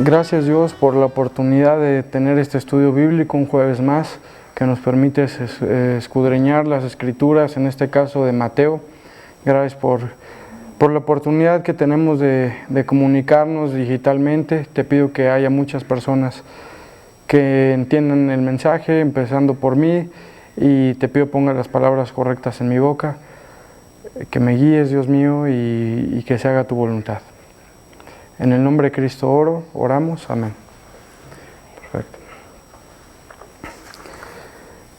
Gracias Dios por la oportunidad de tener este estudio bíblico un jueves más que nos permite escudriñar las escrituras, en este caso de Mateo. Gracias por la oportunidad que tenemos de comunicarnos digitalmente. Te pido que haya muchas personas que entiendan el mensaje, empezando por mí, y te pido ponga las palabras correctas en mi boca, que me guíes, Dios mío, y que se haga tu voluntad. En el nombre de Cristo oramos, amén.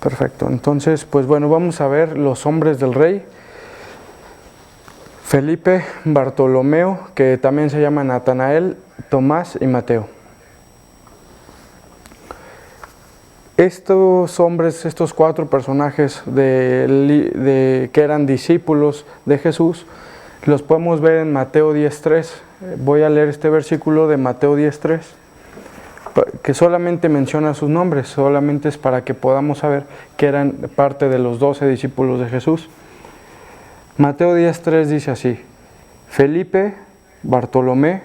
Perfecto, entonces, pues bueno, vamos a ver los hombres del rey. Felipe, Bartolomeo, que también se llama Natanael, Tomás y Mateo. Estos hombres, estos cuatro personajes que eran discípulos de Jesús, los podemos ver en Mateo 10:3. Voy a leer este versículo de Mateo 10:3, que solamente menciona sus nombres, solamente es para que podamos saber que eran parte de los 12 discípulos de Jesús. Mateo 10:3 dice así: Felipe, Bartolomeo,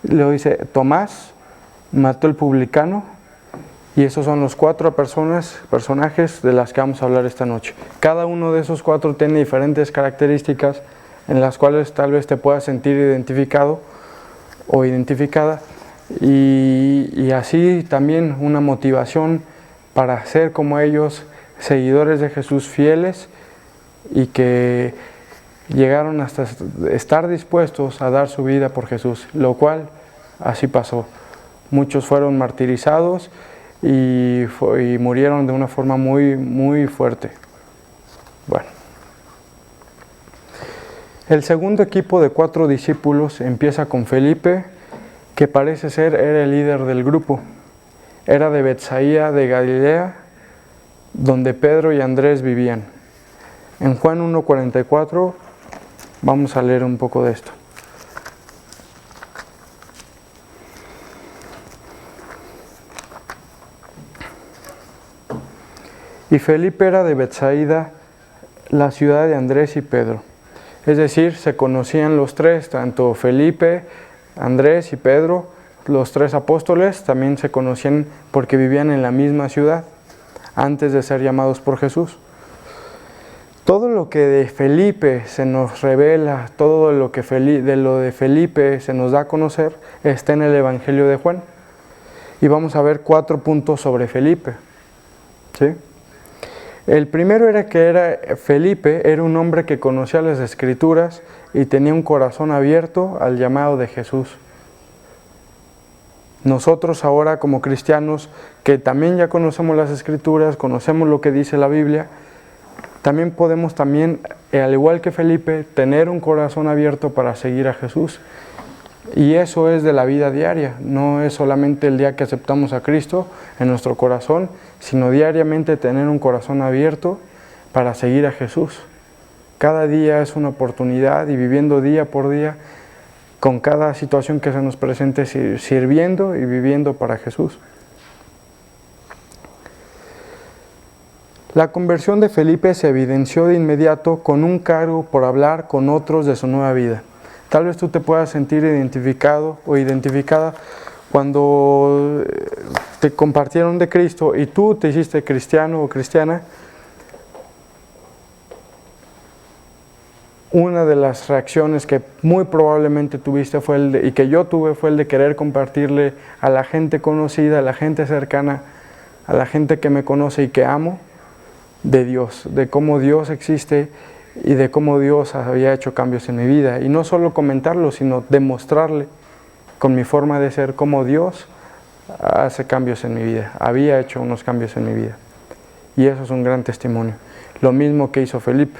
le dice Tomás, Mateo el publicano, y esos son los cuatro personajes de las que vamos a hablar esta noche. Cada uno de esos cuatro tiene diferentes características en las cuales tal vez te puedas sentir identificado o identificada, y así también una motivación para ser como ellos, seguidores de Jesús fieles, y que llegaron hasta estar dispuestos a dar su vida por Jesús, lo cual así pasó. Muchos fueron martirizados y murieron de una forma muy fuerte. Bueno, el segundo equipo de 4 discípulos empieza con Felipe, que parece ser era el líder del grupo. Era de Betsaida de Galilea, donde Pedro y Andrés vivían. En Juan 1:44 vamos a leer un poco de esto. Y Felipe era de Betsaida, la ciudad de Andrés y Pedro. Es decir, se conocían los tres, tanto Felipe, Andrés y Pedro, los tres apóstoles, también se conocían porque vivían en la misma ciudad, antes de ser llamados por Jesús. Todo lo que de Felipe se nos revela, todo lo que de Felipe se nos da a conocer, está en el Evangelio de Juan. Y vamos a ver 4 puntos sobre Felipe, ¿sí? El primero era que Felipe era un hombre que conocía las Escrituras y tenía un corazón abierto al llamado de Jesús. Nosotros ahora como cristianos, que también ya conocemos las Escrituras, conocemos lo que dice la Biblia, también podemos al igual que Felipe, tener un corazón abierto para seguir a Jesús. Y eso es de la vida diaria, no es solamente el día que aceptamos a Cristo en nuestro corazón, sino diariamente tener un corazón abierto para seguir a Jesús. Cada día es una oportunidad, y viviendo día por día, con cada situación que se nos presente, sirviendo y viviendo para Jesús. La conversión de Felipe se evidenció de inmediato con un cargo por hablar con otros de su nueva vida. Tal vez tú te puedas sentir identificado o identificada cuando te compartieron de Cristo y tú te hiciste cristiano o cristiana. Una de las reacciones que muy probablemente tuviste y que yo tuve fue el de querer compartirle a la gente conocida, a la gente cercana, a la gente que me conoce y que amo, de Dios, de cómo Dios existe y de cómo Dios había hecho cambios en mi vida. Y no solo comentarlo, sino demostrarle con mi forma de ser cómo Dios hace cambios en mi vida, había hecho unos cambios en mi vida. Y eso es un gran testimonio. Lo mismo que hizo Felipe.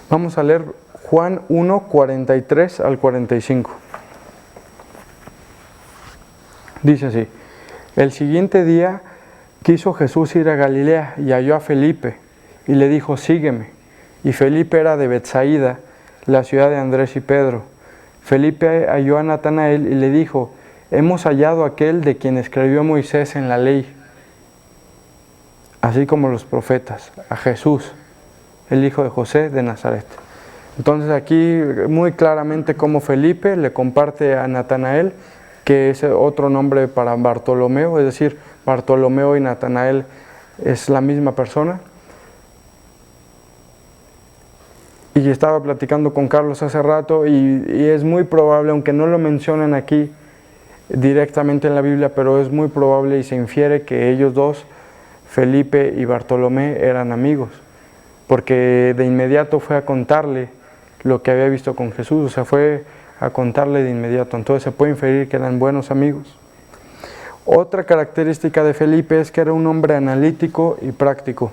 Vamos a leer Juan 1:43 al 45. Dice así: el siguiente día quiso Jesús ir a Galilea y halló a Felipe y le dijo: sígueme. Y Felipe era de Betsaida, la ciudad de Andrés y Pedro. Felipe halló a Natanael y le dijo: hemos hallado a aquel de quien escribió Moisés en la ley, así como los profetas, a Jesús, el hijo de José de Nazaret. Entonces aquí muy claramente como Felipe le comparte a Natanael, que es otro nombre para Bartolomeo, es decir, Bartolomeo y Natanael es la misma persona. Y estaba platicando con Carlos hace rato y es muy probable, aunque no lo mencionan aquí directamente en la Biblia, pero es muy probable y se infiere que ellos dos, Felipe y Bartolomé, eran amigos, porque de inmediato fue a contarle lo que había visto con Jesús, o sea, fue a contarle de inmediato, entonces se puede inferir que eran buenos amigos. Otra característica de Felipe es que era un hombre analítico y práctico.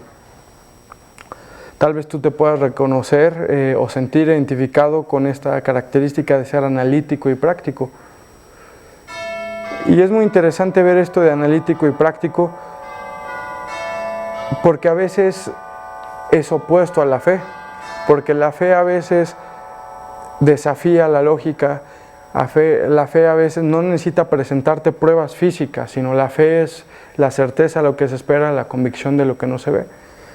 Tal vez tú te puedas reconocer o sentir identificado con esta característica de ser analítico y práctico. Y es muy interesante ver esto de analítico y práctico, porque a veces es opuesto a la fe, porque la fe a veces desafía la lógica, la fe a veces no necesita presentarte pruebas físicas, sino la fe es la certeza de lo que se espera, la convicción de lo que no se ve.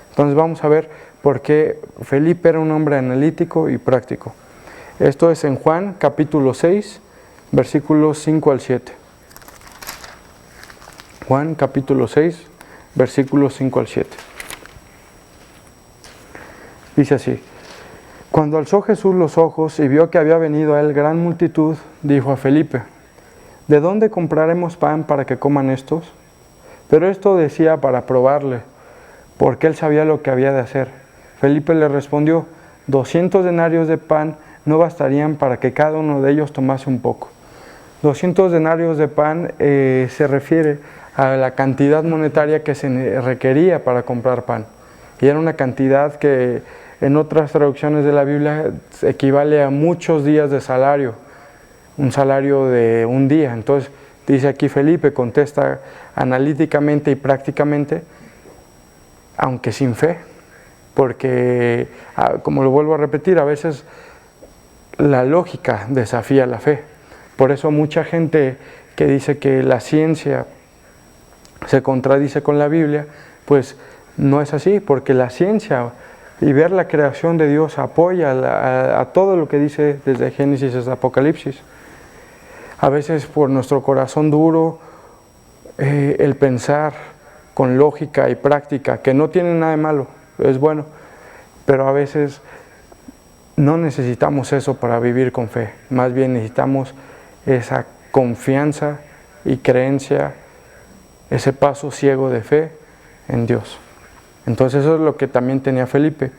Entonces vamos a ver por qué Felipe era un hombre analítico y práctico. Esto es en Juan capítulo 6, versículos 5 al 7. Juan capítulo 6, versículos 5 al 7. Dice así: Cuando alzó Jesús los ojos y vio que había venido a él gran multitud, dijo a Felipe: ¿De dónde compraremos pan para que coman estos? Pero esto decía para probarle, porque él sabía lo que había de hacer. Felipe le respondió: 200 denarios de pan no bastarían para que cada uno de ellos tomase un poco. 200 denarios de pan se refiere a la cantidad monetaria que se requería para comprar pan. Y era una cantidad que en otras traducciones de la Biblia equivale a muchos días de salario, un salario de un día. Entonces dice aquí Felipe, contesta analíticamente y prácticamente, aunque sin fe, porque como lo vuelvo a repetir, a veces la lógica desafía la fe. Por eso mucha gente que dice que la ciencia se contradice con la Biblia, pues no es así, porque la ciencia y ver la creación de Dios apoya a todo lo que dice desde Génesis hasta Apocalipsis. A veces por nuestro corazón duro, el pensar con lógica y práctica, que no tiene nada de malo, es bueno, pero a veces no necesitamos eso para vivir con fe, más bien necesitamos esa confianza y creencia, ese paso ciego de fe en Dios. Entonces eso es lo que también tenía Felipe.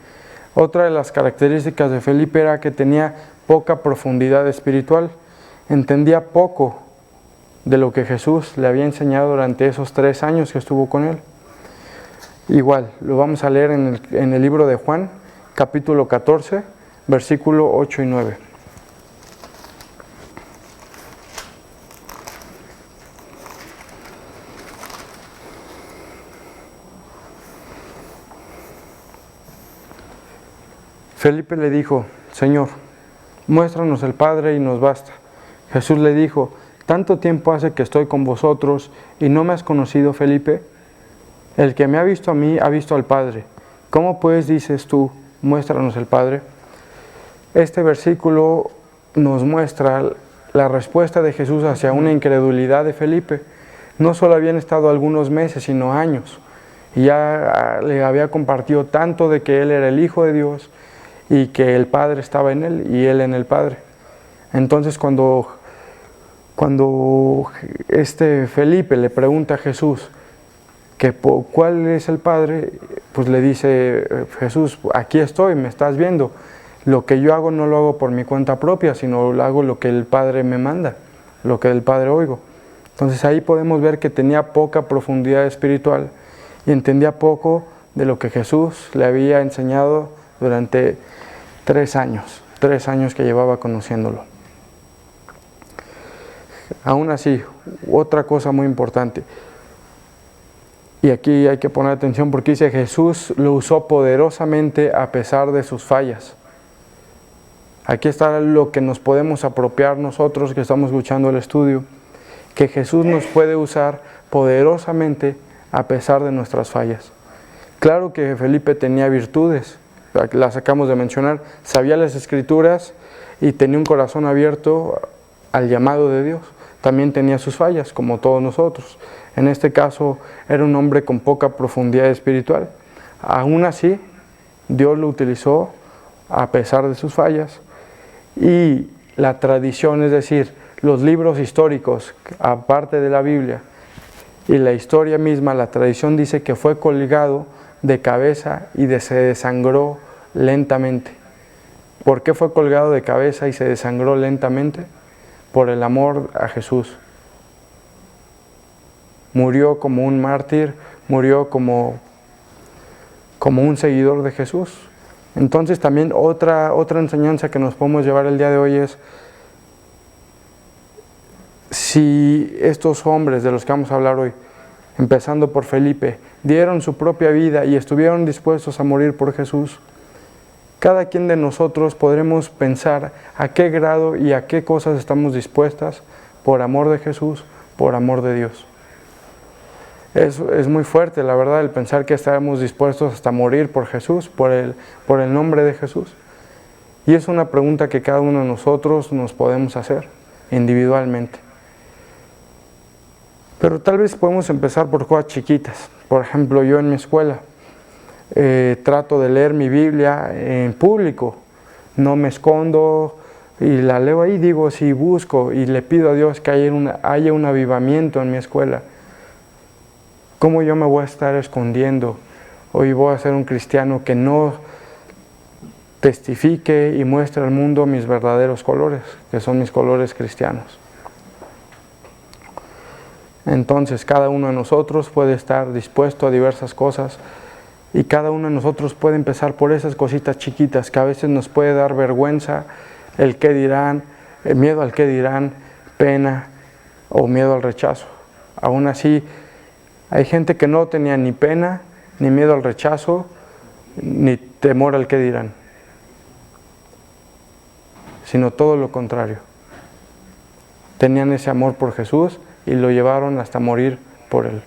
Otra de las características de Felipe era que tenía poca profundidad espiritual, entendía poco de lo que Jesús le había enseñado durante esos 3 años que estuvo con él. Igual, lo vamos a leer en el libro de Juan, capítulo 14, versículo 8 y 9. Felipe le dijo: Señor, muéstranos el Padre y nos basta. Jesús le dijo: ¿Tanto tiempo hace que estoy con vosotros y no me has conocido, Felipe? El que me ha visto a mí ha visto al Padre. ¿Cómo pues dices tú, muéstranos el Padre? Este versículo nos muestra la respuesta de Jesús hacia una incredulidad de Felipe. No solo habían estado algunos meses, sino años. Y ya le había compartido tanto de que Él era el Hijo de Dios y que el Padre estaba en Él y Él en el Padre. Entonces cuando Felipe le pregunta a Jesús que cuál es el Padre, pues le dice Jesús: aquí estoy, me estás viendo. Lo que yo hago no lo hago por mi cuenta propia, sino hago lo que el Padre me manda, lo que del Padre oigo. Entonces ahí podemos ver que tenía poca profundidad espiritual y entendía poco de lo que Jesús le había enseñado durante 3 años que llevaba conociéndolo. Aún así, otra cosa muy importante, y aquí hay que poner atención porque dice: Jesús lo usó poderosamente a pesar de sus fallas. Aquí está lo que nos podemos apropiar nosotros que estamos escuchando el estudio, que Jesús nos puede usar poderosamente a pesar de nuestras fallas. Claro que Felipe tenía virtudes, las acabamos de mencionar, sabía las Escrituras y tenía un corazón abierto al llamado de Dios. También tenía sus fallas, como todos nosotros. En este caso, era un hombre con poca profundidad espiritual. Aún así, Dios lo utilizó a pesar de sus fallas. Y la tradición, es decir, los libros históricos, aparte de la Biblia, y la historia misma, la tradición dice que fue colgado de cabeza y se desangró lentamente. ¿Por qué fue colgado de cabeza y se desangró lentamente? Por el amor a Jesús. Murió como un mártir, murió como un seguidor de Jesús. Entonces también otra enseñanza que nos podemos llevar el día de hoy es, si estos hombres de los que vamos a hablar hoy, empezando por Felipe, dieron su propia vida y estuvieron dispuestos a morir por Jesús, cada quien de nosotros podremos pensar a qué grado y a qué cosas estamos dispuestas por amor de Jesús, por amor de Dios. Es muy fuerte, la verdad, el pensar que estamos dispuestos hasta morir por Jesús, por el nombre de Jesús. Y es una pregunta que cada uno de nosotros nos podemos hacer individualmente. Pero tal vez podemos empezar por cosas chiquitas. Por ejemplo, yo en mi escuela trato de leer mi Biblia en público. No me escondo y la leo ahí, digo, sí, busco y le pido a Dios que haya un avivamiento en mi escuela. ¿Cómo yo me voy a estar escondiendo? Hoy voy a ser un cristiano que no testifique y muestre al mundo mis verdaderos colores, que son mis colores cristianos. Entonces cada uno de nosotros puede estar dispuesto a diversas cosas y cada uno de nosotros puede empezar por esas cositas chiquitas que a veces nos puede dar vergüenza, el qué dirán, el miedo al qué dirán, pena o miedo al rechazo. Aún así, hay gente que no tenía ni pena, ni miedo al rechazo, ni temor al qué dirán, sino todo lo contrario. Tenían ese amor por Jesús y lo llevaron hasta morir por Él.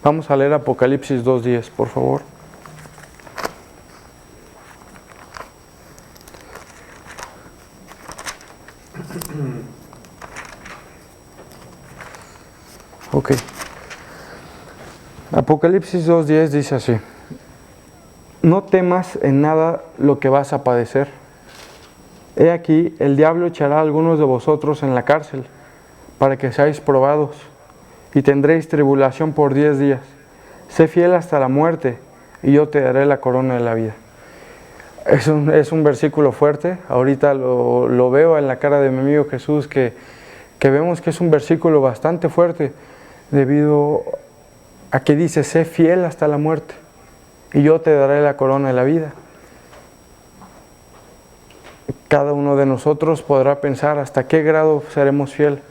Vamos a leer Apocalipsis 2:10, por favor. Ok. Apocalipsis 2:10 dice así: no temas en nada lo que vas a padecer. He aquí, el diablo echará a algunos de vosotros en la cárcel, para que seáis probados, y tendréis tribulación por 10 días. Sé fiel hasta la muerte, y yo te daré la corona de la vida. Es un versículo fuerte. Ahorita lo veo en la cara de mi amigo Jesús, que vemos que es un versículo bastante fuerte, debido a que dice, sé fiel hasta la muerte, y yo te daré la corona de la vida. Cada uno de nosotros podrá pensar hasta qué grado seremos fiel.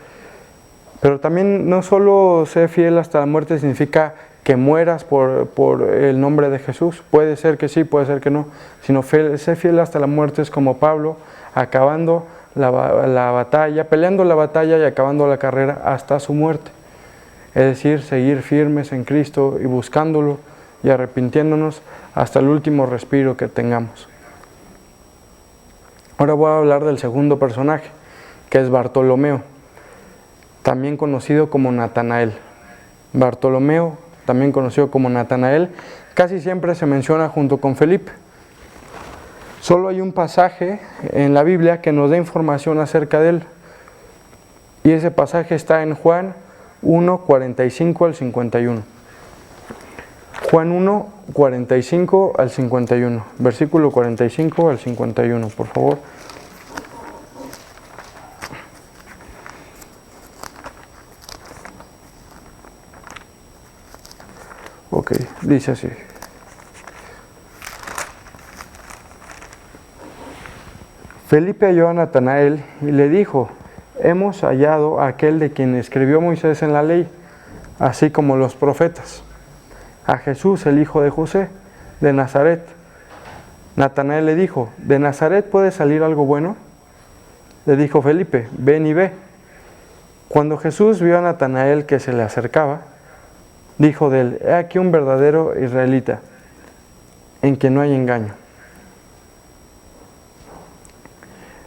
Pero también no solo ser fiel hasta la muerte significa que mueras por el nombre de Jesús. Puede ser que sí, puede ser que no. Sino ser fiel hasta la muerte es como Pablo, acabando la batalla, peleando la batalla y acabando la carrera hasta su muerte. Es decir, seguir firmes en Cristo y buscándolo y arrepintiéndonos hasta el último respiro que tengamos. Ahora voy a hablar del segundo personaje, que es Bartolomeo, también conocido como Natanael. Bartolomeo, también conocido como Natanael, casi siempre se menciona junto con Felipe. Solo hay un pasaje en la Biblia que nos da información acerca de él, y ese pasaje está en Juan 1, 45 al 51. Juan 1, 45 al 51, versículo 45 al 51, por favor. Ok, dice así. Felipe halló a Natanael y le dijo, hemos hallado a aquel de quien escribió Moisés en la ley, así como los profetas, a Jesús, el hijo de José, de Nazaret. Natanael le dijo, ¿de Nazaret puede salir algo bueno? Le dijo Felipe, ven y ve. Cuando Jesús vio a Natanael que se le acercaba, dijo de él, he aquí un verdadero israelita, en quien no hay engaño.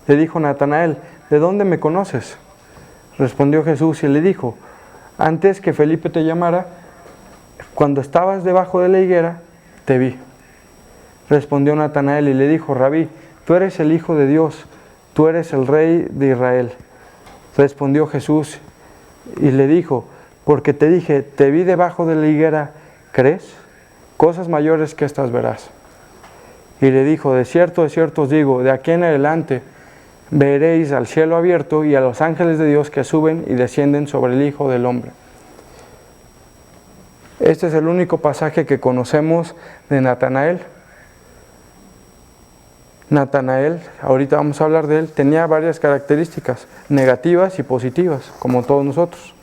Le dijo Natanael: ¿de dónde me conoces? Respondió Jesús y le dijo: antes que Felipe te llamara, cuando estabas debajo de la higuera, te vi. Respondió Natanael y le dijo: Rabí, tú eres el Hijo de Dios, tú eres el Rey de Israel. Respondió Jesús y le dijo: porque te dije, te vi debajo de la higuera, ¿crees? Cosas mayores que estas verás. Y le dijo: de cierto os digo, de aquí en adelante veréis al cielo abierto y a los ángeles de Dios que suben y descienden sobre el Hijo del Hombre. Este es el único pasaje que conocemos de Natanael. Natanael, ahorita vamos a hablar de él, tenía varias características, negativas y positivas, como todos nosotros.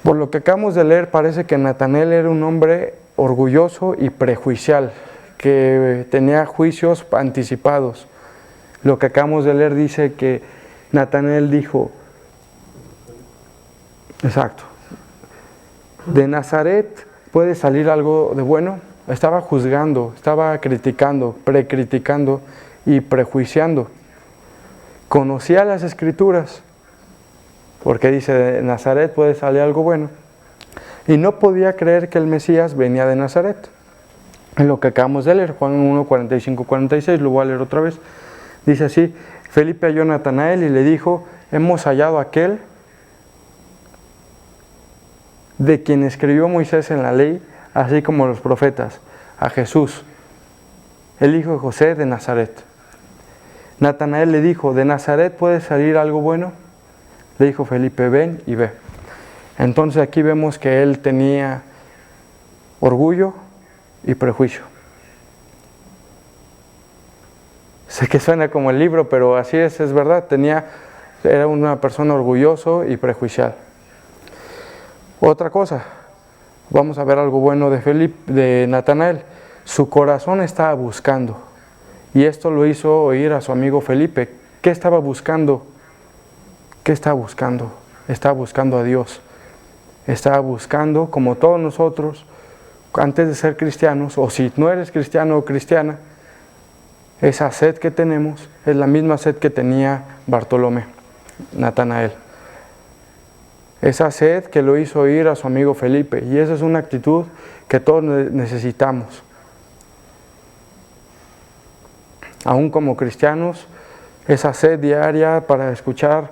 Por lo que acabamos de leer, parece que Natanael era un hombre orgulloso y prejuicial, que tenía juicios anticipados. Lo que acabamos de leer dice que Natanael dijo, exacto, ¿de Nazaret puede salir algo de bueno? Estaba juzgando, estaba criticando, precriticando y prejuiciando. Conocía las Escrituras, porque dice, de Nazaret puede salir algo bueno. Y no podía creer que el Mesías venía de Nazaret. En lo que acabamos de leer, Juan 1, 45, 46, lo voy a leer otra vez. Dice así: Felipe halló a Natanael y le dijo: hemos hallado a aquel de quien escribió Moisés en la ley, así como los profetas, a Jesús, el hijo de José de Nazaret. Natanael le dijo: ¿de Nazaret puede salir algo bueno? Le dijo Felipe: ven y ve. Entonces aquí vemos que él tenía orgullo y prejuicio. Sé que suena como el libro, pero así es verdad. Era una persona orgulloso y prejuicial. Otra cosa, vamos a ver algo bueno de Natanael. Su corazón estaba buscando, y esto lo hizo oír a su amigo Felipe. ¿Qué estaba buscando? ¿Qué estaba buscando? Estaba buscando a Dios. Estaba buscando, como todos nosotros, antes de ser cristianos, o si no eres cristiano o cristiana, esa sed que tenemos es la misma sed que tenía Bartolomé, Natanael. Esa sed que lo hizo oír a su amigo Felipe, y esa es una actitud que todos necesitamos. Aún como cristianos, esa sed diaria para escuchar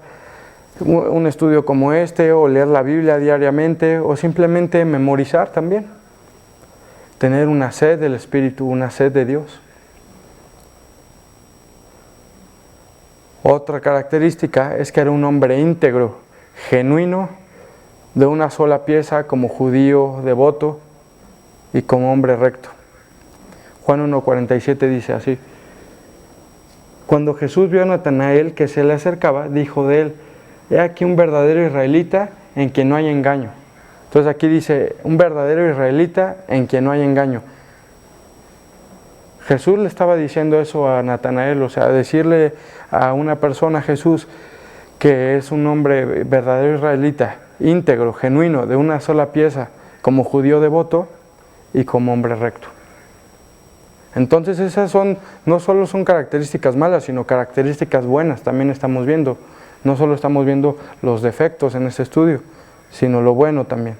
un estudio como este, o leer la Biblia diariamente, o simplemente memorizar también. Tener una sed del Espíritu, una sed de Dios. Otra característica es que era un hombre íntegro, genuino, de una sola pieza, como judío devoto y como hombre recto. Juan 1:47 dice así: cuando Jesús vio a Natanael que se le acercaba, dijo de él: he aquí un verdadero israelita en quien no hay engaño. Entonces aquí dice, un verdadero israelita en quien no hay engaño. Jesús le estaba diciendo eso a Natanael, o sea, decirle a una persona, Jesús, que es un hombre verdadero israelita, íntegro, genuino, de una sola pieza, como judío devoto y como hombre recto. Entonces esas no solo son características malas, sino características buenas, también estamos viendo. No solo estamos viendo los defectos en este estudio, sino lo bueno también.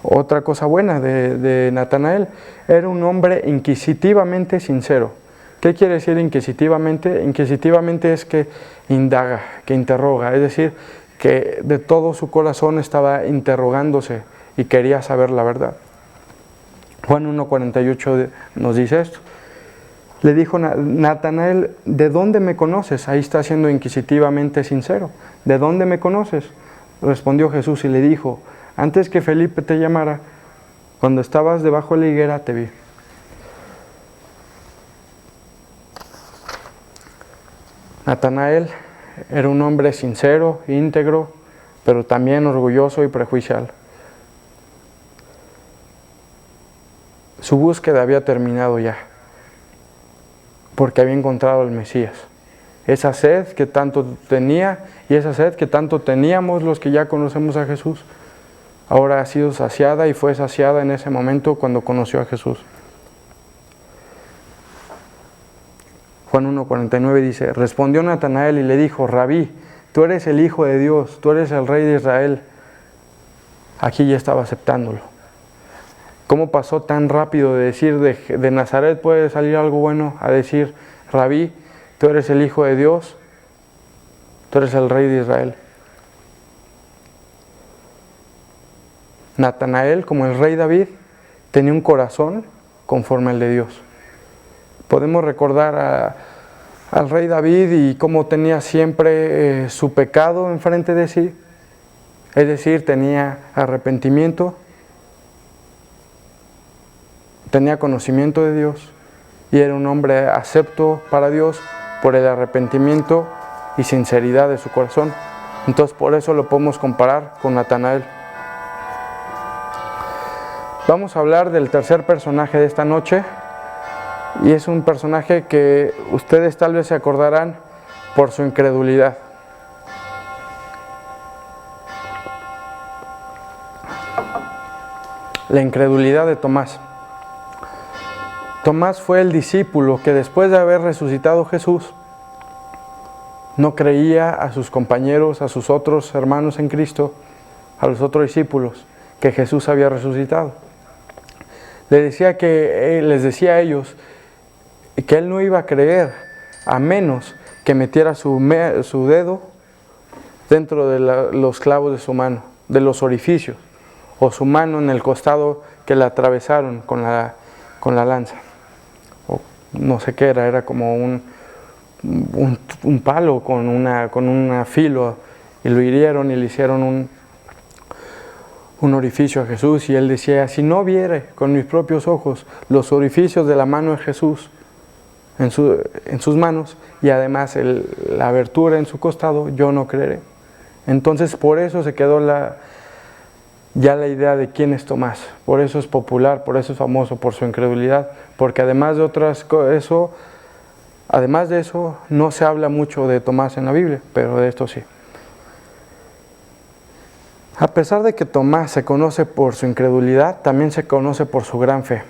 Otra cosa buena de Natanael, era un hombre inquisitivamente sincero. ¿Qué quiere decir inquisitivamente? Inquisitivamente es que indaga, que interroga, es decir, que de todo su corazón estaba interrogándose y quería saber la verdad. Juan 1:48 nos dice esto. Le dijo Natanael: ¿de dónde me conoces? Ahí está siendo inquisitivamente sincero. ¿De dónde me conoces? Respondió Jesús y le dijo: antes que Felipe te llamara, cuando estabas debajo de la higuera, te vi. Natanael era un hombre sincero, íntegro, pero también orgulloso y prejuicial. Su búsqueda había terminado ya, porque había encontrado al Mesías. Esa sed que tanto tenía y esa sed que tanto teníamos los que ya conocemos a Jesús, ahora ha sido saciada y fue saciada en ese momento cuando conoció a Jesús. Juan 1:49 dice, respondió Natanael y le dijo, Rabí, tú eres el Hijo de Dios, tú eres el Rey de Israel. Aquí ya estaba aceptándolo. ¿Cómo pasó tan rápido de decir de Nazaret puede salir algo bueno a decir, Rabí, tú eres el Hijo de Dios, tú eres el Rey de Israel? Natanael, como el rey David, tenía un corazón conforme al de Dios. Podemos recordar al rey David y cómo tenía siempre su pecado enfrente de sí, es decir, tenía arrepentimiento, tenía conocimiento de Dios y era un hombre acepto para Dios por el arrepentimiento y sinceridad de su corazón. Entonces por eso lo podemos comparar con Natanael. Vamos a hablar del tercer personaje de esta noche y es un personaje que ustedes tal vez se acordarán por su incredulidad. La incredulidad de Tomás. Tomás fue el discípulo que después de haber resucitado Jesús, no creía a sus compañeros, a sus otros hermanos en Cristo, a los otros discípulos, que Jesús había resucitado. Les decía a ellos que él no iba a creer a menos que metiera su dedo dentro de los clavos de su mano, de los orificios, o su mano en el costado que la atravesaron con la lanza. O no sé qué era como un palo con un filo, y lo hirieron y le hicieron un orificio a Jesús, y él decía, si no viere con mis propios ojos los orificios de la mano de Jesús en sus manos, y además la abertura en su costado, yo no creeré. Entonces por eso se quedó ya la idea de quién es Tomás. Por eso es popular, por eso es famoso, por su incredulidad, porque además de eso no se habla mucho de Tomás en la Biblia, pero de esto sí. A pesar de que Tomás se conoce por su incredulidad, también se conoce por su gran fe.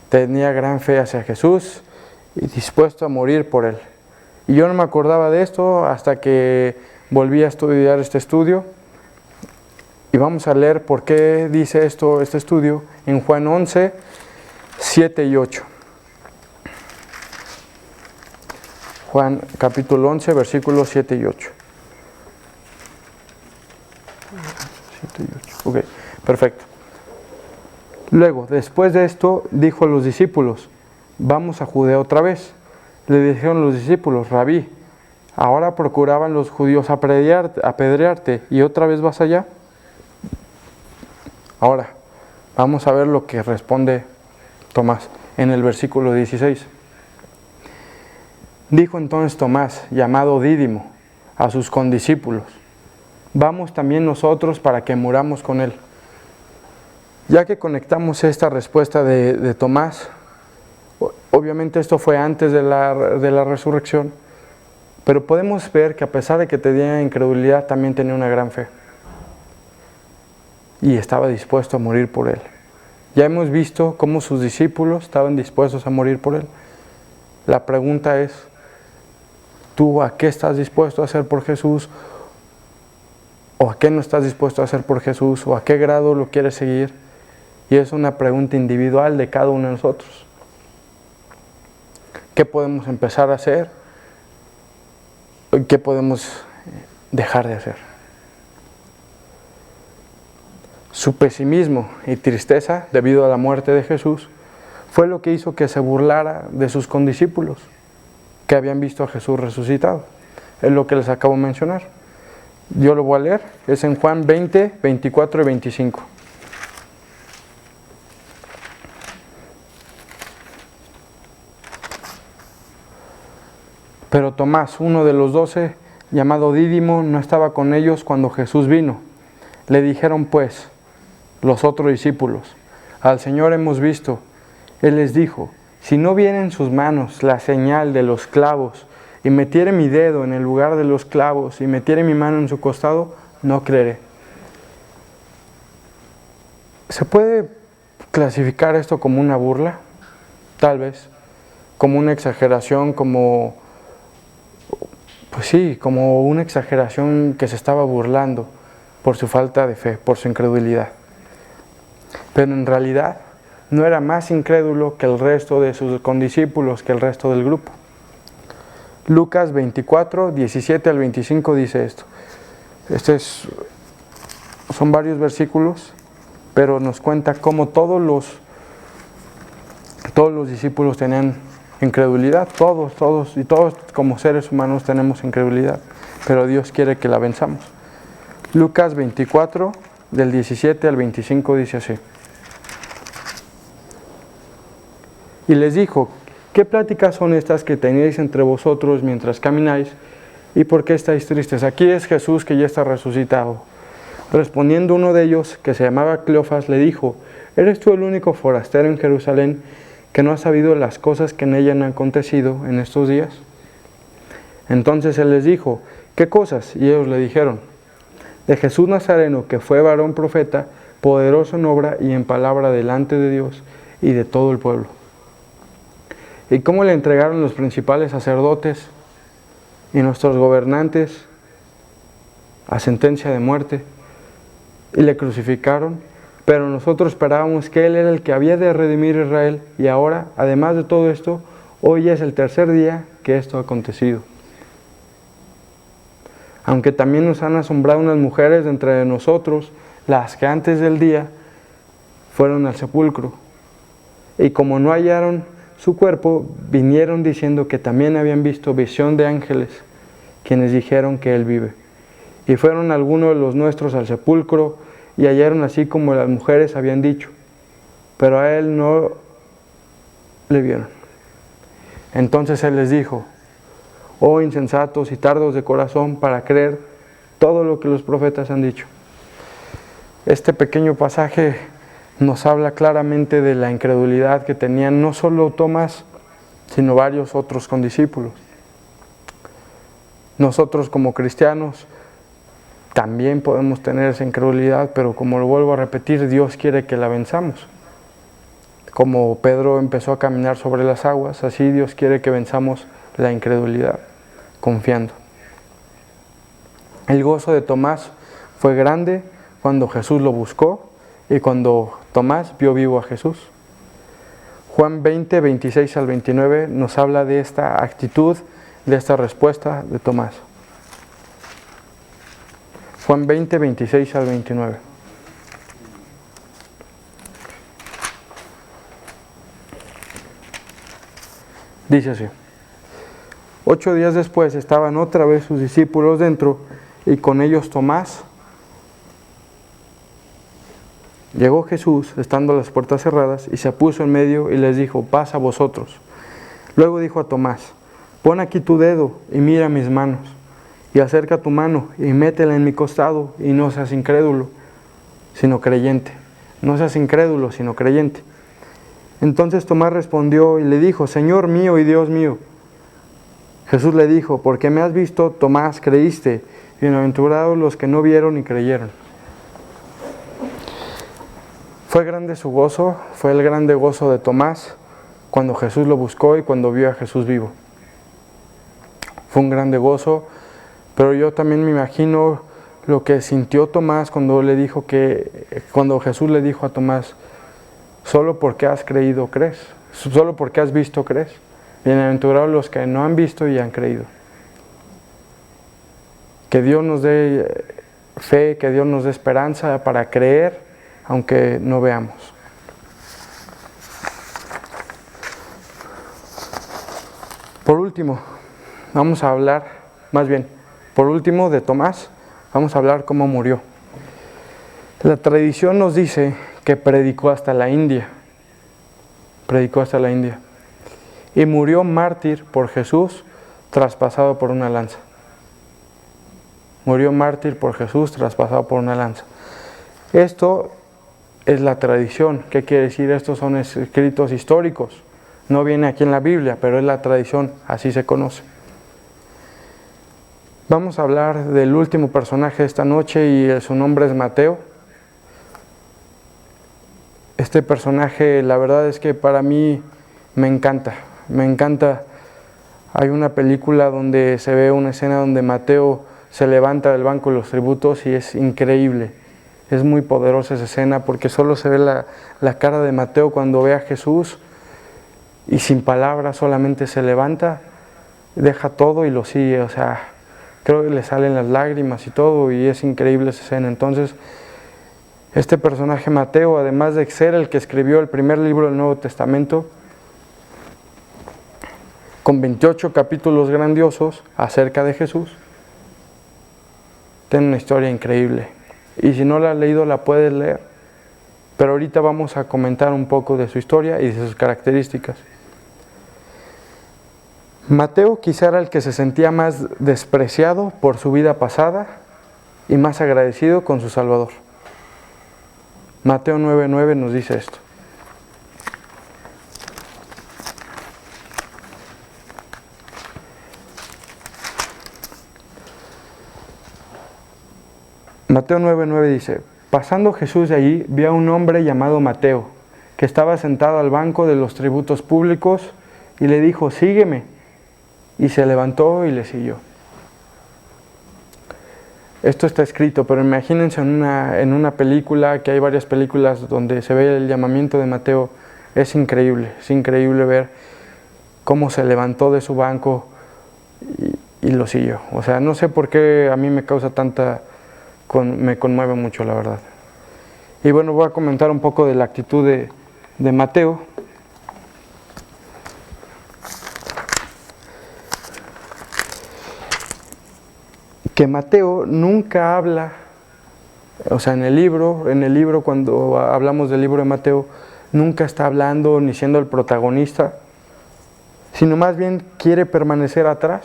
Tenía gran fe hacia Jesús y dispuesto a morir por él. Y yo no me acordaba de esto hasta que volví a estudiar este estudio. Y vamos a leer por qué dice esto este estudio en Juan 11, 7 y 8. Juan capítulo 11, versículos 7 y 8. 7 y 8. Ok, perfecto. Luego, después de esto, dijo a los discípulos, vamos a Judea otra vez. Le dijeron los discípulos, Rabí, ahora procuraban los judíos apedrearte y otra vez vas allá. Ahora, vamos a ver lo que responde Tomás en el versículo 16. Dijo entonces Tomás, llamado Dídimo, a sus condiscípulos, vamos también nosotros para que muramos con él. Ya que conectamos esta respuesta de Tomás, obviamente esto fue antes de la resurrección, pero podemos ver que a pesar de que tenía incredulidad, también tenía una gran fe. Y estaba dispuesto a morir por él. Ya hemos visto cómo sus discípulos estaban dispuestos a morir por él. La pregunta es, ¿tú a qué estás dispuesto a hacer por Jesús? ¿O a qué no estás dispuesto a hacer por Jesús? ¿O a qué grado lo quieres seguir? Y es una pregunta individual de cada uno de nosotros. ¿Qué podemos empezar a hacer? ¿Qué podemos dejar de hacer? Su pesimismo y tristeza debido a la muerte de Jesús fue lo que hizo que se burlara de sus condiscípulos que habían visto a Jesús resucitado. Es lo que les acabo de mencionar. Yo lo voy a leer, es en Juan 20, 24 y 25. Pero Tomás, uno de los 12, llamado Dídimo, no estaba con ellos cuando Jesús vino. Le dijeron pues los otros discípulos, al Señor hemos visto. Él les dijo, si no viera en sus manos la señal de los clavos, y metiere mi dedo en el lugar de los clavos, y metiere mi mano en su costado, no creeré. ¿Se puede clasificar esto como una burla? Tal vez. Como una exageración, como... Pues sí, como una exageración que se estaba burlando por su falta de fe, por su incredulidad. Pero en realidad no era más incrédulo que el resto de sus condiscípulos, que el resto del grupo. Lucas 24, 17 al 25 dice esto. Son varios versículos, pero nos cuenta cómo todos los discípulos tenían incredulidad, todos como seres humanos tenemos incredulidad, pero Dios quiere que la venzamos. Lucas 24, del 17 al 25 dice así. Y les dijo: ¿qué pláticas son estas que tenéis entre vosotros mientras camináis? ¿Y por qué estáis tristes? Aquí es Jesús que ya está resucitado. Respondiendo uno de ellos, que se llamaba Cleofas, le dijo: ¿eres tú el único forastero en Jerusalén que no ha sabido las cosas que en ella han acontecido en estos días? Entonces él les dijo: ¿qué cosas? Y ellos le dijeron: de Jesús Nazareno, que fue varón profeta, poderoso en obra y en palabra delante de Dios y de todo el pueblo. Y cómo le entregaron los principales sacerdotes y nuestros gobernantes a sentencia de muerte, y le crucificaron, pero nosotros esperábamos que Él era el que había de redimir a Israel, y ahora, además de todo esto, hoy es el tercer día que esto ha acontecido. Aunque también nos han asombrado unas mujeres de entre nosotros, las que antes del día fueron al sepulcro, y como no hallaron su cuerpo, vinieron diciendo que también habían visto visión de ángeles, quienes dijeron que Él vive. Y fueron algunos de los nuestros al sepulcro, y hallaron así como las mujeres habían dicho, pero a Él no le vieron. Entonces Él les dijo: oh insensatos y tardos de corazón para creer todo lo que los profetas han dicho. Este pequeño pasaje nos habla claramente de la incredulidad que tenían no solo Tomás, sino varios otros condiscípulos. Nosotros como cristianos también podemos tener esa incredulidad, pero como lo vuelvo a repetir, Dios quiere que la venzamos. Como Pedro empezó a caminar sobre las aguas, así Dios quiere que venzamos la incredulidad, confiando. El gozo de Tomás fue grande cuando Jesús lo buscó y cuando Tomás vio vivo a Jesús. Juan 20, 26 al 29 nos habla de esta actitud, de esta respuesta de Tomás. Juan 20, 26 al 29. Dice así: 8 días después estaban otra vez sus discípulos dentro, y con ellos Tomás. Llegó Jesús, estando las puertas cerradas, y se puso en medio y les dijo: paz a vosotros. Luego dijo a Tomás: pon aquí tu dedo y mira mis manos, y acerca tu mano y métela en mi costado, y no seas incrédulo, sino creyente. No seas incrédulo, sino creyente. Entonces Tomás respondió y le dijo: Señor mío y Dios mío. Jesús le dijo: porque me has visto, Tomás, creíste. Bienaventurados los que no vieron y creyeron. Fue grande su gozo, fue el grande gozo de Tomás cuando Jesús lo buscó y cuando vio a Jesús vivo. Fue un grande gozo, pero yo también me imagino lo que sintió Tomás cuando Jesús le dijo a Tomás: solo porque has creído crees, solo porque has visto crees. Bienaventurados los que no han visto y han creído. Que Dios nos dé fe, que Dios nos dé esperanza para creer aunque no veamos. Por último, por último de Tomás, vamos a hablar cómo murió. La tradición nos dice que predicó hasta la India. Y murió mártir por Jesús, traspasado por una lanza. Esto es la tradición. ¿Qué quiere decir? Estos son escritos históricos. No viene aquí en la Biblia, pero es la tradición, así se conoce. Vamos a hablar del último personaje de esta noche y su nombre es Mateo. Este personaje, la verdad es que para mí me encanta. Hay una película donde se ve una escena donde Mateo se levanta del banco de los tributos y es increíble. Es muy poderosa esa escena porque solo se ve la cara de Mateo cuando ve a Jesús y sin palabras solamente se levanta, deja todo y lo sigue. O sea, creo que le salen las lágrimas y todo y es increíble esa escena. Entonces, este personaje Mateo, además de ser el que escribió el primer libro del Nuevo Testamento, con 28 capítulos grandiosos acerca de Jesús, tiene una historia increíble. Y si no la has leído, la puedes leer. Pero ahorita vamos a comentar un poco de su historia y de sus características. Mateo quizá era el que se sentía más despreciado por su vida pasada y más agradecido con su Salvador. Mateo 9:9 nos dice esto. Mateo 9:9 dice: pasando Jesús de allí, vio a un hombre llamado Mateo, que estaba sentado al banco de los tributos públicos, y le dijo: sígueme. Y se levantó y le siguió. Esto está escrito, pero imagínense en una película, que hay varias películas donde se ve el llamamiento de Mateo. Es increíble ver cómo se levantó de su banco y lo siguió. O sea, no sé por qué a mí me causa me conmueve mucho, la verdad. Y bueno, voy a comentar un poco de la actitud de Mateo. Que Mateo nunca habla, o sea, en el libro cuando hablamos del libro de Mateo, nunca está hablando ni siendo el protagonista, sino más bien quiere permanecer atrás,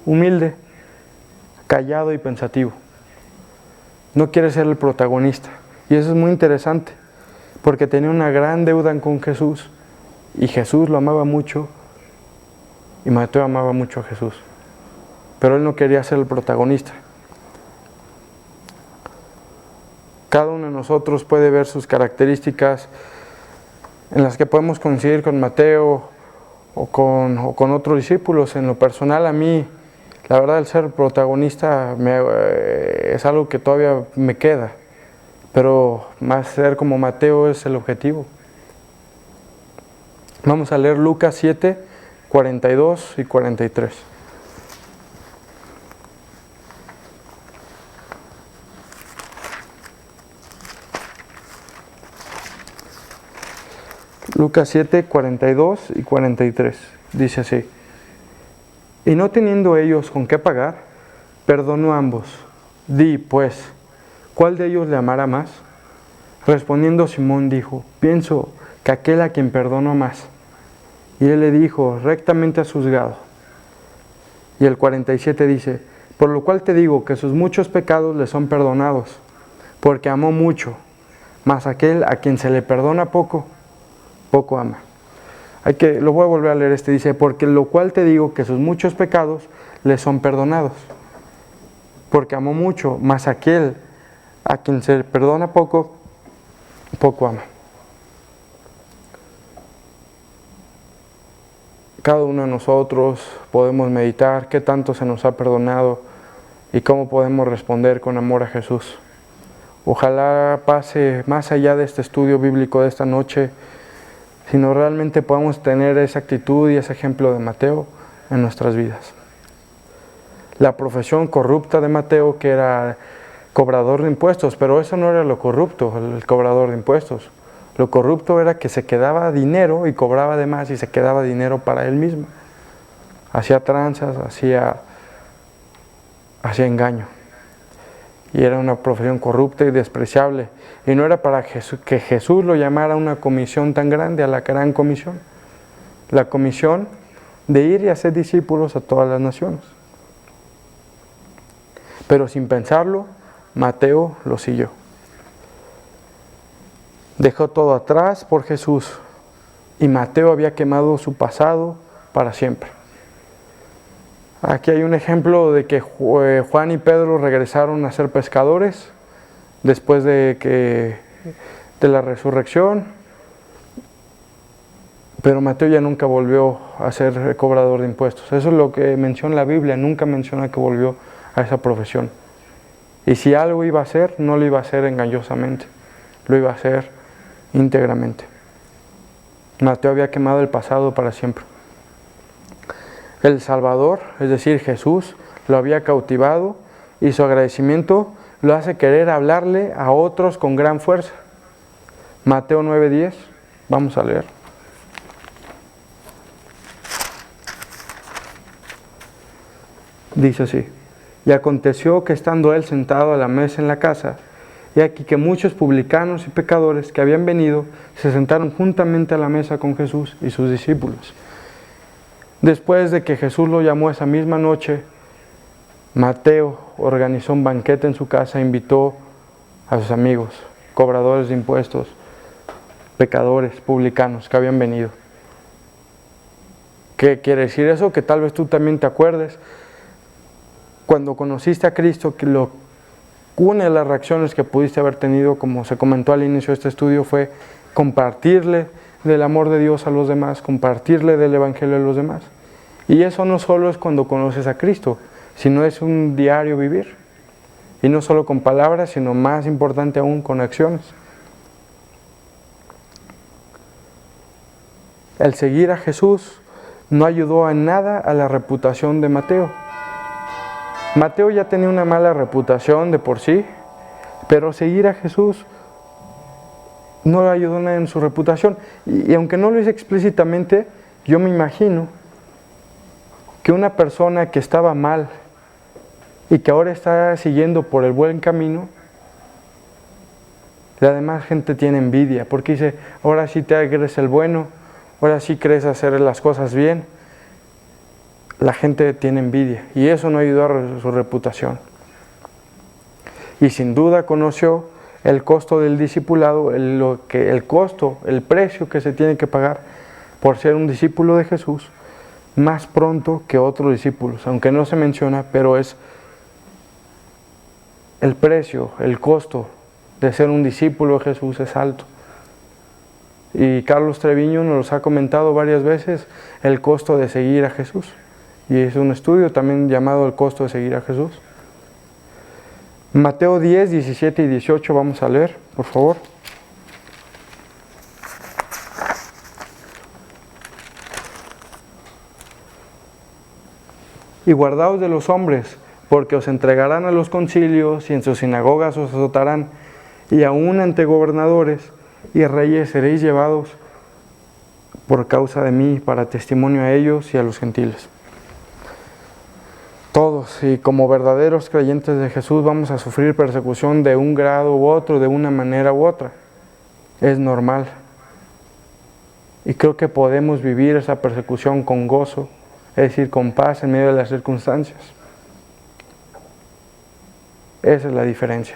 humilde, callado y pensativo. No quiere ser el protagonista. Y eso es muy interesante, porque tenía una gran deuda con Jesús, y Jesús lo amaba mucho, y Mateo amaba mucho a Jesús. Pero él no quería ser el protagonista. Cada uno de nosotros puede ver sus características en las que podemos coincidir con Mateo o con otros discípulos. En lo personal, a mí, la verdad, el ser protagonista es algo que todavía me queda, pero más ser como Mateo es el objetivo. Vamos a leer Lucas 7, 42 y 43. Lucas 7, 42 y 43, dice así: y no teniendo ellos con qué pagar, perdonó a ambos. Di, pues, ¿cuál de ellos le amará más? Respondiendo Simón dijo: pienso que aquel a quien perdonó más. Y él le dijo: rectamente has juzgado. Y el 47 dice: por lo cual te digo que sus muchos pecados le son perdonados, porque amó mucho, mas aquel a quien se le perdona poco, poco ama. Lo voy a volver a leer dice: porque lo cual te digo que sus muchos pecados le son perdonados, porque amó mucho, mas aquel a quien se le perdona poco, poco ama. Cada uno de nosotros podemos meditar qué tanto se nos ha perdonado y cómo podemos responder con amor a Jesús. Ojalá pase más allá de este estudio bíblico de esta noche, sino realmente podamos tener esa actitud y ese ejemplo de Mateo en nuestras vidas. La profesión corrupta de Mateo, que era cobrador de impuestos, pero eso no era lo corrupto, el cobrador de impuestos. Lo corrupto era que se quedaba dinero y cobraba de más y se quedaba dinero para él mismo. Hacía tranzas, hacía engaño. Y era una profesión corrupta y despreciable. Y no era para que Jesús lo llamara a una comisión tan grande, a la gran comisión. La comisión de ir y hacer discípulos a todas las naciones. Pero sin pensarlo, Mateo lo siguió. Dejó todo atrás por Jesús. Y Mateo había quemado su pasado para siempre. Aquí hay un ejemplo de que Juan y Pedro regresaron a ser pescadores después de de la resurrección, pero Mateo ya nunca volvió a ser cobrador de impuestos. Eso es lo que menciona la Biblia, nunca menciona que volvió a esa profesión. Y si algo iba a hacer, no lo iba a hacer engañosamente, lo iba a hacer íntegramente. Mateo había quemado el pasado para siempre. El Salvador, es decir, Jesús, lo había cautivado y su agradecimiento lo hace querer hablarle a otros con gran fuerza. Mateo 9:10, vamos a leer. Dice así: y aconteció que estando él sentado a la mesa en la casa, y aquí que muchos publicanos y pecadores que habían venido se sentaron juntamente a la mesa con Jesús y sus discípulos. Después de que Jesús lo llamó esa misma noche, Mateo organizó un banquete en su casa e invitó a sus amigos, cobradores de impuestos, pecadores, publicanos que habían venido. ¿Qué quiere decir eso? Que tal vez tú también te acuerdes cuando conociste a Cristo, que una de las reacciones que pudiste haber tenido, como se comentó al inicio de este estudio, fue compartirle del amor de Dios a los demás, compartirle del Evangelio a los demás. Y eso no solo es cuando conoces a Cristo, sino es un diario vivir. Y no solo con palabras, sino más importante aún con acciones. El seguir a Jesús no ayudó en nada a la reputación de Mateo. Mateo ya tenía una mala reputación de por sí, pero seguir a Jesús no le ayudó nada en su reputación. Y aunque no lo hice explícitamente, yo me imagino que una persona que estaba mal y que ahora está siguiendo por el buen camino, la demás gente tiene envidia, porque dice, ahora sí te crees el bueno, ahora sí crees hacer las cosas bien. La gente tiene envidia y eso no ayudó a su reputación. Y sin duda conoció el costo del discipulado, el precio que se tiene que pagar por ser un discípulo de Jesús más pronto que otros discípulos, aunque no se menciona, pero es el precio, el costo de ser un discípulo de Jesús es alto. Y Carlos Treviño nos ha comentado varias veces el costo de seguir a Jesús. Y es un estudio también llamado El costo de seguir a Jesús. Mateo 10, 17 y 18 vamos a leer, por favor. Y guardaos de los hombres, porque os entregarán a los concilios y en sus sinagogas os azotarán, y aún ante gobernadores y reyes seréis llevados por causa de mí, para testimonio a ellos y a los gentiles. Todos, y como verdaderos creyentes de Jesús, vamos a sufrir persecución de un grado u otro, de una manera u otra. Es normal. Y creo que podemos vivir esa persecución con gozo, es decir, con paz en medio de las circunstancias. Esa es la diferencia.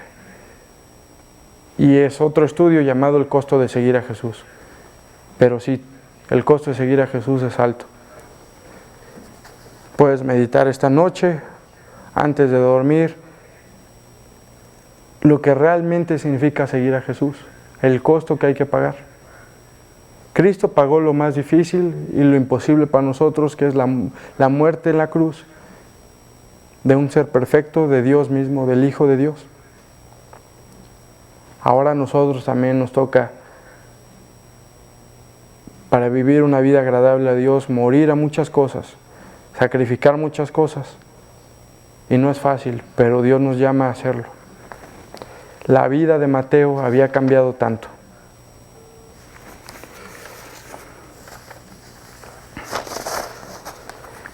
Y es otro estudio llamado el costo de seguir a Jesús. Pero sí, el costo de seguir a Jesús es alto. Puedes meditar esta noche, antes de dormir, lo que realmente significa seguir a Jesús, el costo que hay que pagar. Cristo pagó lo más difícil y lo imposible para nosotros, que es la muerte en la cruz de un ser perfecto, de Dios mismo, del Hijo de Dios. Ahora a nosotros también nos toca, para vivir una vida agradable a Dios, morir a muchas cosas, sacrificar muchas cosas. Y no es fácil, pero Dios nos llama a hacerlo. La vida de Mateo había cambiado tanto.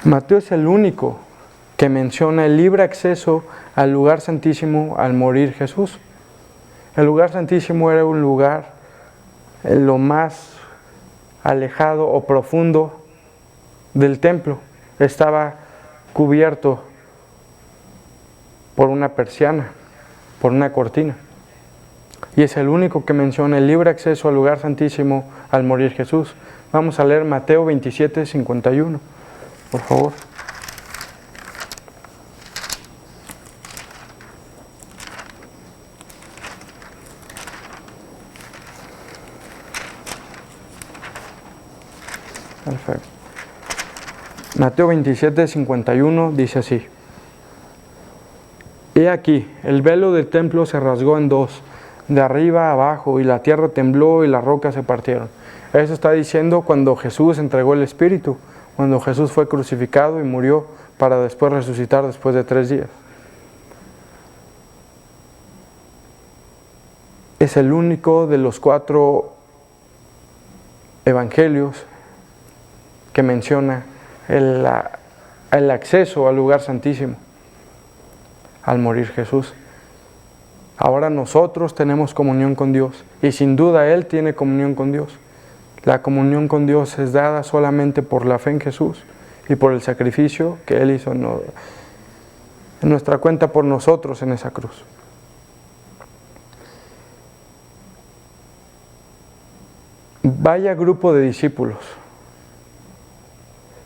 Mateo es el único que menciona el libre acceso al lugar santísimo al morir Jesús. El lugar santísimo era un lugar en lo más alejado o profundo del templo. Estaba cubierto por una persiana, por una cortina. Y es el único que menciona el libre acceso al lugar santísimo al morir Jesús. Vamos a leer Mateo 27, 51, por favor. Perfecto. Mateo 27, 51 dice así: He aquí, el velo del templo se rasgó en dos, de arriba a abajo, y la tierra tembló y las rocas se partieron. Eso está diciendo cuando Jesús entregó el Espíritu, cuando Jesús fue crucificado y murió para después resucitar después de 3 días. Es el único de los 4 evangelios que menciona el acceso al lugar santísimo al morir Jesús. Ahora nosotros tenemos comunión con Dios y sin duda Él tiene comunión con Dios. La comunión con Dios es dada solamente por la fe en Jesús y por el sacrificio que Él hizo en nuestra cuenta por nosotros en esa cruz. Vaya grupo de discípulos.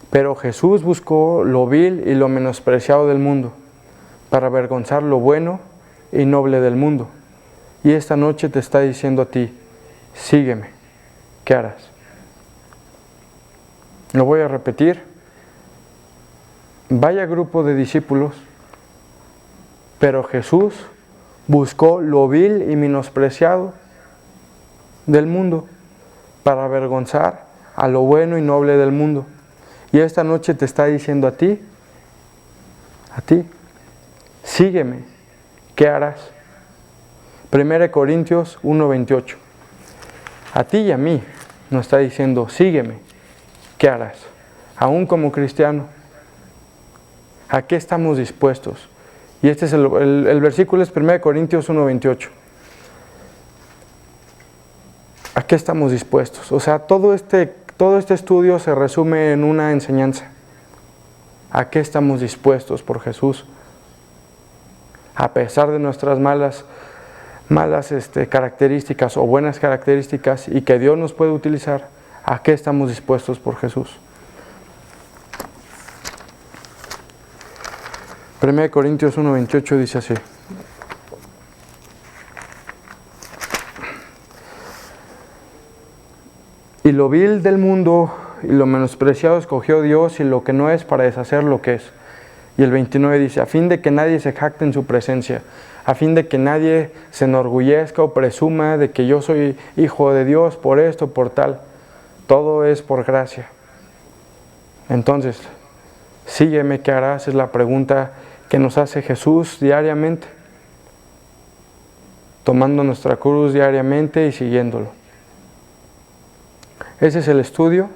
Pero Jesús buscó lo vil y lo menospreciado del mundo para avergonzar lo bueno y noble del mundo. Y esta noche te está diciendo a ti: sígueme, ¿qué harás? Lo voy a repetir. Vaya grupo de discípulos, pero Jesús buscó lo vil y menospreciado del mundo para avergonzar a lo bueno y noble del mundo. Y esta noche te está diciendo a ti, sígueme, ¿qué harás? 1 Corintios 1:28. A ti y a mí nos está diciendo: sígueme, ¿qué harás? Aún como cristiano, ¿a qué estamos dispuestos? Y este es el versículo es 1 Corintios 1:28. ¿A qué estamos dispuestos? O sea, todo este estudio se resume en una enseñanza. ¿A qué estamos dispuestos por Jesús? A pesar de nuestras malas características o buenas características y que Dios nos puede utilizar, ¿a qué estamos dispuestos por Jesús? 1 Corintios 1:28 dice así: Y lo vil del mundo y lo menospreciado escogió Dios, y lo que no es, para deshacer lo que es. Y el 29 dice: a fin de que nadie se jacte en su presencia, a fin de que nadie se enorgullezca o presuma de que yo soy hijo de Dios por esto, por tal. Todo es por gracia. Entonces, sígueme, ¿qué harás? Es la pregunta que nos hace Jesús diariamente, tomando nuestra cruz diariamente y siguiéndolo. Ese es el estudio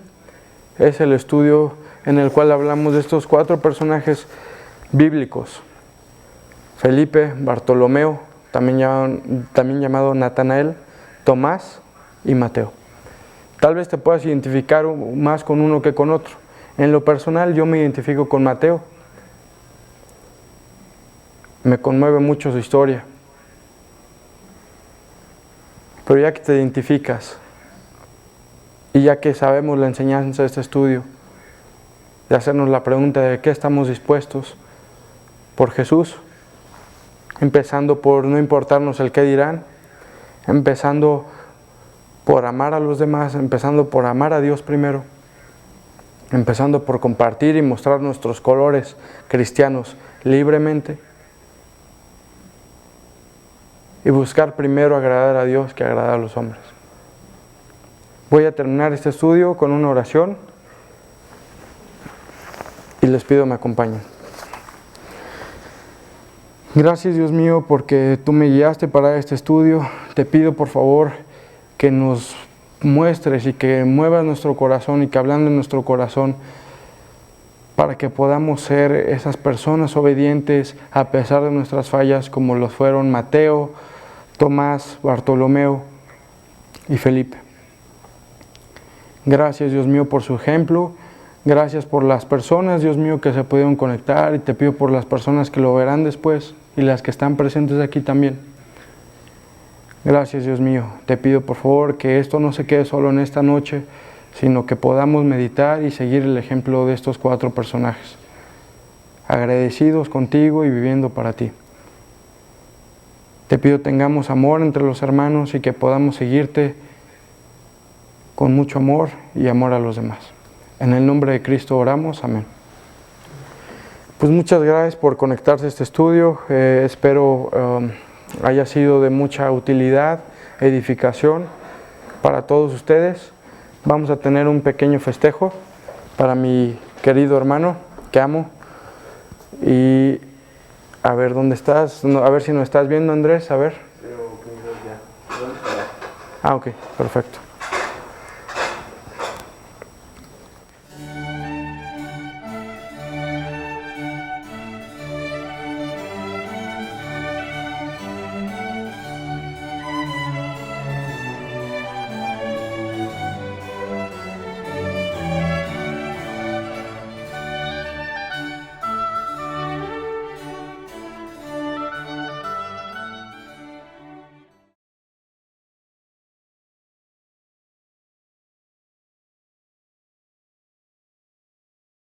en el cual hablamos de estos 4 personajes bíblicos: Felipe, Bartolomeo, también llamado Natanael, Tomás y Mateo. Tal vez te puedas identificar más con uno que con otro. En lo personal, yo me identifico con Mateo. Me conmueve mucho su historia. Pero ya que te identificas y ya que sabemos la enseñanza de este estudio, de hacernos la pregunta de qué estamos dispuestos por Jesús, empezando por no importarnos el qué dirán, empezando por amar a los demás, empezando por amar a Dios primero, empezando por compartir y mostrar nuestros colores cristianos libremente, y buscar primero agradar a Dios que agradar a los hombres. Voy a terminar este estudio con una oración y les pido me acompañen. Gracias, Dios mío, porque tú me guiaste para este estudio. Te pido por favor que nos muestres y que muevas nuestro corazón y que hablando en nuestro corazón, para que podamos ser esas personas obedientes a pesar de nuestras fallas, como lo fueron Mateo, Tomás, Bartolomeo y Felipe. Gracias, Dios mío, por su ejemplo. Gracias por las personas, Dios mío, que se pudieron conectar, y te pido por las personas que lo verán después y las que están presentes aquí también. Gracias, Dios mío. Te pido por favor que esto no se quede solo en esta noche, sino que podamos meditar y seguir el ejemplo de estos 4 personajes, agradecidos contigo y viviendo para ti. Te pido tengamos amor entre los hermanos y que podamos seguirte con mucho amor y amor a los demás. En el nombre de Cristo oramos, amén. Pues muchas gracias por conectarse a este estudio. Espero haya sido de mucha utilidad, edificación para todos ustedes. Vamos a tener un pequeño festejo para mi querido hermano que amo. Y a ver, ¿dónde estás? A ver si nos estás viendo, Andrés, a ver. Ah, ok, perfecto.